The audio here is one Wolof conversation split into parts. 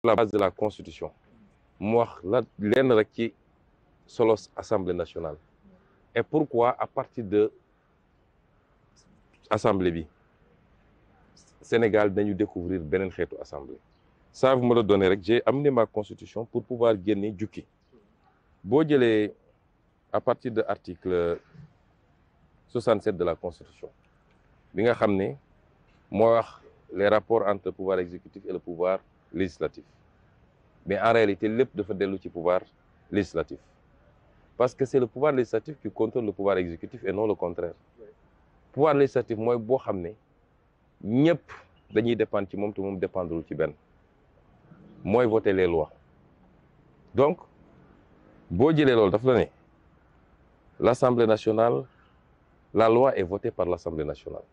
la base de la constitution mu wax la lenn rek ci solos assemblée nationale et pourquoi à partir de assemblée bi Sénégal dañu découvrir beneen xeetu assemblée. Ça vous me le donnez rek j'ai amené ma constitution pour pouvoir génne jukki boo jëlee à partir de article 67 de la constitution bi nga xam ne moo wax les rapports entre le pouvoir exécutif et le pouvoir législatif mais en réalité lépp dafa dellu ci pouvoir législatif parce que c'est le pouvoir législatif qui contrôle le pouvoir exécutif et non le contraire. Pouvoir législatif mooy boo xam ne ñëpp dañuy dépendre ci moom te moom dépendrul ci benn mooy voter les lois. Donc boo jëlee loolu daf la ne l'Assemblée nationale la loi est votée par l'Assemblée nationale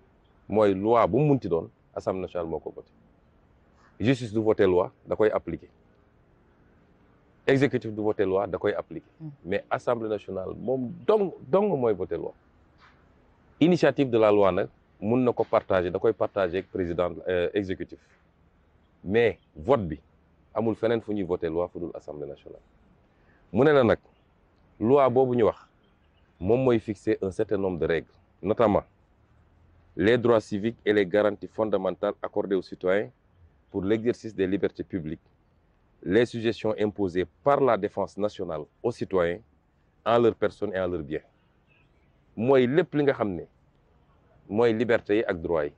mooy loi bu mu munti doon Assemblée nationale moo ko voté. Justice du voter loi da koy appliquer exécutif du voter loi da koy appliquer mais Assemblée nationale moom dong mooy voter loi. Initiative de la loi nag mun na ko partager da koy partager ak président exécutif mais vote bi amul feneen fu ñuy voter loi fu dul Assemblée nationale. mu ne la nag loi boobu ñu wax moom mooy fixer un certain nombre de règles notamment les droits civiques et les garanties fondamentales accordées aux citoyens pour l'exercice des libertés publiques, les sujétions imposées par la défense nationale aux citoyens en leur personne et en leurs biens. mooy lépp li nga xam ne mooy liberté yi ak droit yi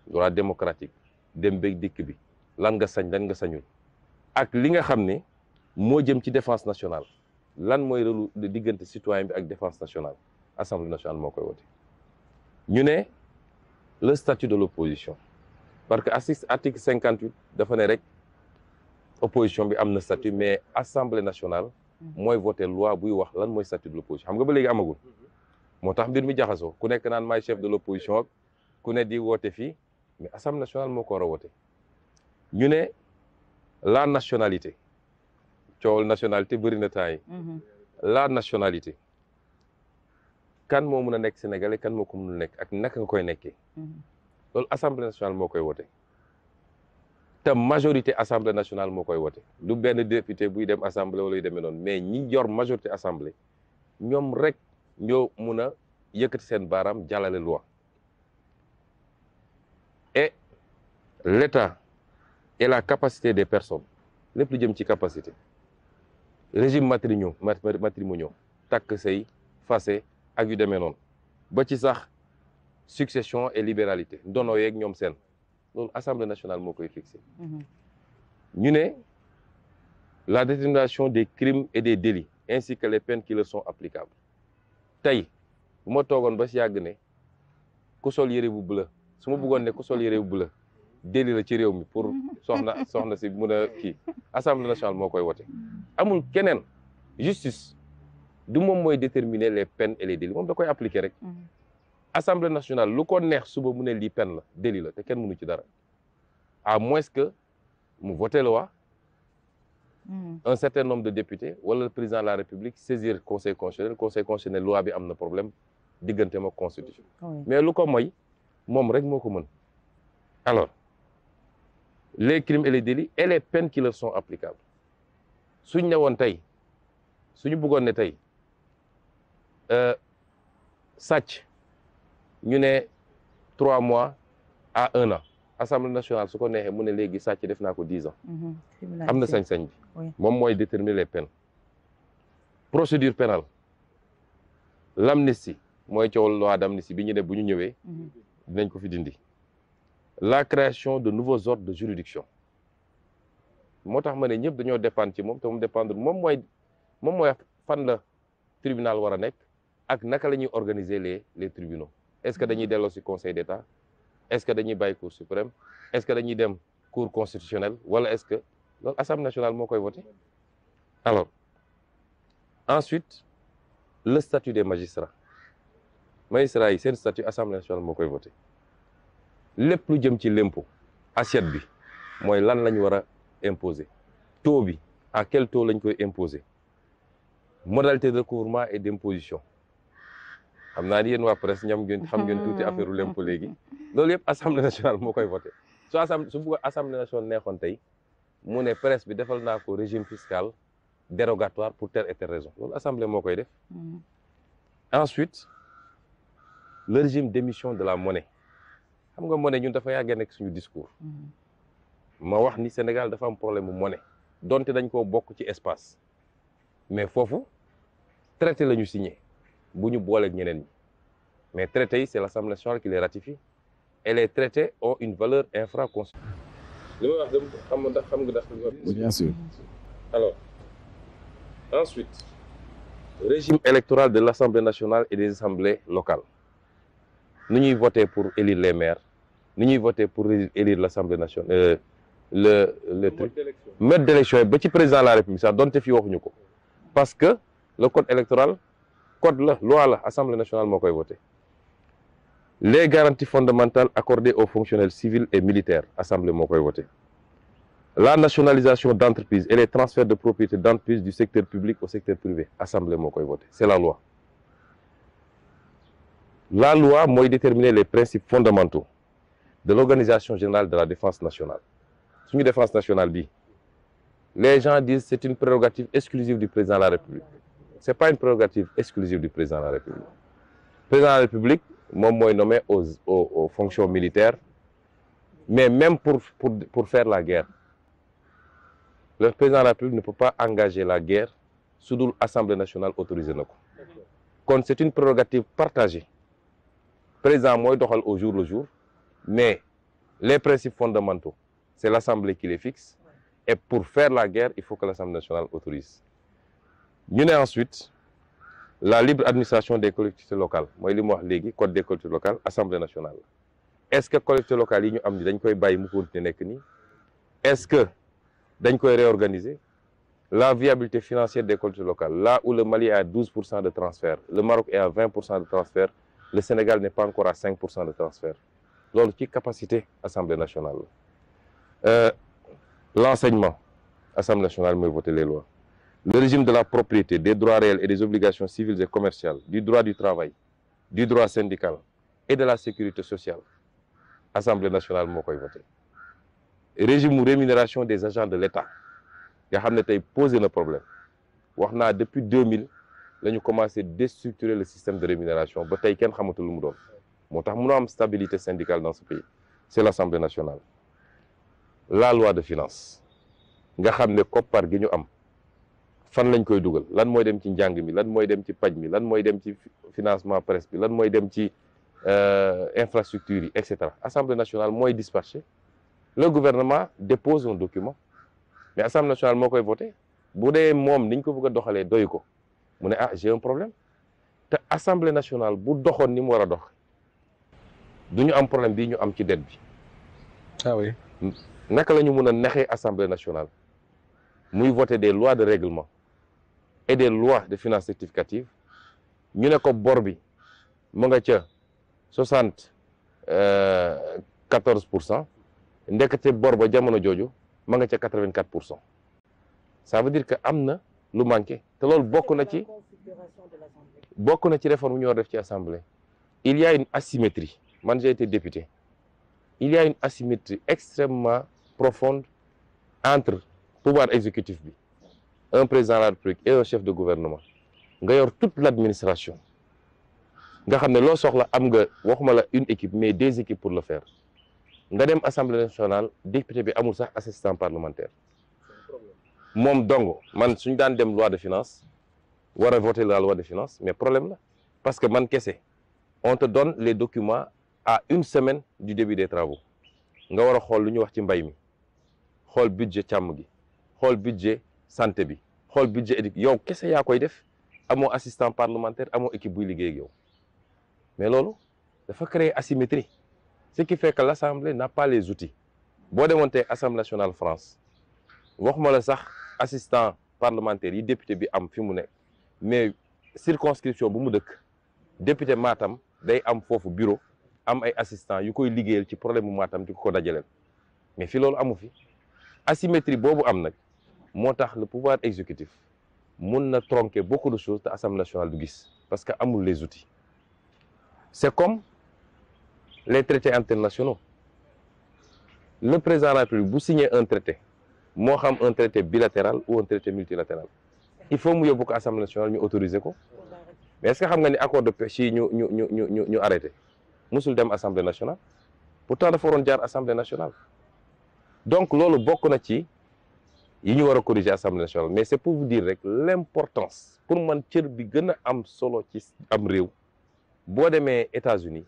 droit démocratique dem beeg dikk bi lan nga sañ lan nga sañul ak li nga xam ne moo jëm ci défense nationale lan mooy relu diggante citoyen bi ak défense nationale Assemblée nationale moo koy wote. ñu ne le statut de l'opposition parce que article 58 dafa ne rek opposition bi am na statut mais Assemblée nationale mooy voter loi buy wax lan mooy statut de l'opposition xam nga ba léegi amagul. moo tax mbir mi jaxasoo ku nekk naan maay chef de l'opposition ak ku ne di woote fii mais Assemblée nationale moo ko war a woote. ñu ne la nationalité coowal nationalité bëri na temps yi la nationalité kan moo mun a nekk sénégalais kan moo ko mun a nekk ak naka nga koy nekkee loolu Assemblée nationale moo koy woote te majorité Assemblée nationale moo koy woote du benn député buy dem assemblée wala yu demee noonu mais ñi yor majorité assemblée ñoom rek ñoo mun a yëkkati seen baaraam jàllale loi et l'État et la capacité des personnes lépp lu jëm ci capacité régime matrimoniaux takk sëy fase ak yu demee noonu ba ci sax succession et libéralité ndono yeeg ñoom seen loolu Assemblée nationale moo koy fixé. ñu ne la détermination des crimes et des délits ainsi que les peines qui leur sont applicables. tey bu ma toogoon ba si yàgg ne ku sol yére bu bleu su ma bëggoon ne ku sol yére bu bleu délit la ci réew mi pour soxna si mun a kii Assemblée nationale moo koy wote. amul keneen justice du moom mooy déterminer les peines et les délits moom da koy appliquer rek. Assemblée nationale lu ko neex suba mu ne lii peine la délit la te kenn mënu ci dara à moins que mu voter loi un certain nombre de députés wala le président de la République saisir conseil constitutionnel loi bi am na problème diggante ma constitution mais lu ko mooy moom rek moo ko mën. alors les crimes et les délits et les peines qui leur sont applicables suñ ne woon tey suñu bëggoon ne tey sàcc ñu ne 3 mois à 1 an Assemblée nationale su ko neexee mu ne léegi sàcc def naa ko 10 ans. am na sañ-sañ bi. moom mooy déterminer les peines. procédure pénale l'amnistie mooy coow loi d'amnistie bi ñu ne bu ñu ñëwee. dinañ ko fi dindi. la création de nouveaux ordres de juridiction moo tax ma ne ñëpp dañoo dépendre ci moom te mu dépendre moom mooy fan la tribunal war a nekk ak naka la ñuy organiser les tribunaux. est-ce que dañuy delloo ci conseil d'État est-ce que dañuy bàyyi cour suprême est-ce que dañuy dem cour constitutionnelle wala est-ce que loolu Assemblée nationale moo koy voté. alors ensuite le statut des magistrats yi seen statut Assemblée nationale moo koy voté. lépp lu jëm ci l'impôt assiette bi mooy lan lañ war a imposer taux bi à quel taux lañ koy imposer modalité de recouvrement et d'imposition xam naa ni yéen waa presse xam ngeen tuuti affaire u l'impôt léegi loolu yëpp Assemblée nationale moo koy voté su Assemblée nationale neexoon tey mu ne presse bi defal naa ko régime fiscal dérogatoire pour telle et telle raison loolu assemblée moo koy def. Ensuite le régime d'émission de la monnaie xam nga monnaie ñun dafa yàggee nekk suñu discours. ma wax ni Sénégal dafa am problème mu monnaie donte dañ koo bokk ci espace mais foofu traité la ñu signé bu ñu booleeg ñeneen ñi mais traité yi c'est l'Assemblée nationale qui les ratifie et les traités ont une valeur infraconstitutionnelle. li may wax dama xam nga ndax bien sûr. alors ensuite régime électoral de l'Assemblée nationale et des assemblées locales nu ñuy voter pour élire les maires nu ñuy voter pour élire l'Assemblée nationale le truc mode d'élection yi ba ci président de la République sax donte fii waxuñu ko parce que le code électoral code la loi la Assemblée nationale moo koy voter les garanties fondamentales accordées aux fonctionnaires civils et militaires Assemblée moo koy voter la nationalisation d'entreprises et les transferts de propriété d'entreprises du secteur public au secteur privé Assemblée moo koy voter c'est la loi mooy déterminer les principes fondamentaux de l'organisation générale de la défense nationale suñu défense nationale bi les gens disent c'est une prérogative exclusive du président de la République c'est pas une prérogative exclusive du président de la République le président de la République moom mooy nommé aux fonctions militaires mais même pour faire la guerre le président de la République ne peut pas engager la guerre su dul Assemblée nationale autorisé na ko kon c'est une prérogative partagée président mooy doxal au jour le jour mais les principes fondamentaux c'est l'Assemblée qui les fixe et pour faire la guerre il faut que l'Assemblée nationale autorise ñu ne ensuite la libre administration des collectivités locales mooy li mu wax léegi code des collectivités locales Assemblée nationale est-ce que collectivités locales yi ñu am ni dañ koy bàyyi mu continuer nekk nii est-ce que dañ koy réorganiser la viabilité financière des collectivités locales là où le Mali est à 12% de transfert le Maroc est à 20% de transfert le Sénégal n'est pas encore à 5% de transfert loolu ci capacité Assemblée nationale l'enseignement Assemblée nationale mooy voter les lois le régime de la propriété des droits réels et des obligations civiles et commerciales du droit du travail du droit syndical et de la sécurité sociale Assemblée nationale moo koy voter régime rémunération des agents de l'État nga xam ne tey posé na problème wax naa depuis 2000 la ñu commencé déstructurer le système de rémunération ba tey kenn xamatul lu mu doon moo tax mënoo am stabilité syndicale dans ce pays c'est l'Assemblée nationale la loi de finances nga xam ne koppar gi ñu am fan lañ koy dugal lan mooy dem ci njàng mi lan mooy dem ci paj mi lan mooy dem ci financement presse bi lan mooy dem ci infrastructure yi et cetera Assemblée nationale mooy dispatché le gouvernement dépose un document mais Assemblée nationale moo koy voté bu dee moom niñ ko bëgg a doxalee doy ko mu ne ah j'ai un problème te Assemblée nationale bu doxoon ni mu war a dox du ñu am problème bii ñu am ci dette bi. ah oui. naka la ñu mun a naxee Assemblée nationale muy voter des lois de règlement et des lois de finances rectificatives ñu ne ko bor bi mu nga ca 74%. ndekete bor ba jamono jooju ma nga ca 84%. ça veut dire que am na lu manqué te loolu bokk na ci réforme yu ñu war def ci assemblée. il y a une asymétrie man j'ai été député il y a une asymétrie extrêmement profonde entre pouvoir exécutif bi un président de la République et un chef de gouvernement nga yor toute l'administration nga xam ne loo soxla am nga waxuma la une équipe mais des équipes pour le faire. nga dem assemblée nationale député bi amul sax assistant parlementaire moom dong man suñu daan dem loi de finances war a voter la loi de finances mais problème la parce que man kese on te donne les documents à une semaine du début des travaux nga war a xool lu ñu wax ci mbay mi xool budget càmm gi xool budget santé bi xool budget éducation yow kese yaa koy def amoo assistant parlementaire amoo équipe buy liggéey ak yow mais loolu dafa créer asymétrie. Ce qui fait que l'Assemblée n'a pas les outils boo demoon tey Assemblée nationale France waxuma la sax assistant parlementaire yi député bi am fi mu nekk mais circonscription bu mu dëkk député Matam day am foofu bureau am ay assistants yu koy liggéeyal ci problème mu Matam di ko dajaleel mais fi loolu amu fi asymétrie boobu am nag moo tax le pouvoir exécutif mun na tronquer beaucoup de choses te Assemblée nationale du gis parce que amul les outils c'est comme les traités internationaux le président de la République bu signer un traité moo xam un traité bilatéral ou un traité multilatéral il faut mu yóbbu ko assemblée nationale ñu autoriser ko mais est-ce que xam nga ni accord de pêche yi ñu arrêté musul dem assemblée nationale pourtant dafa waroon jaar assemblée nationale donc loolu bokk na ci yi ñu war a corriger assemblée nationale mais c'est pour vous dire rek l'importance pour man cër bi gën a am solo ci am réew boo demee États-Unis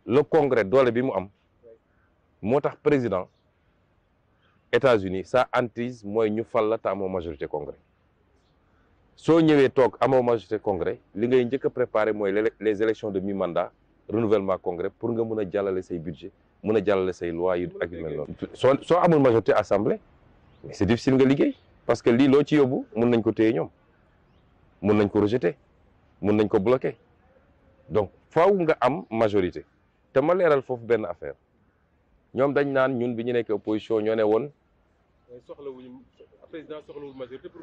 le congrès doole bi mu am moo tax président États-Unis sa hantise mooy ñu fal la te amoo majorité congrès soo ñëwee toog amoo majorité congrès li ngay njëkk a préparer mooy les élections de mi-mandat renouvellement congrès pour nga mën a jàllale say budget mën a jàllale say loi yu ak yu mel noonu soo amul majorité assemblée mais c'est difficile nga liggéey parce que lii loo ci yóbbu mun nañ ko téye ñoom mun nañ ko rejeter mun nañ ko bloquer donc faaw nga am majorité te ma leeral foofu benn affaire ñoom dañ naan ñun bi ñu nekk opposition ñoo ne woon soxlawuñu président soxlawul majorité pour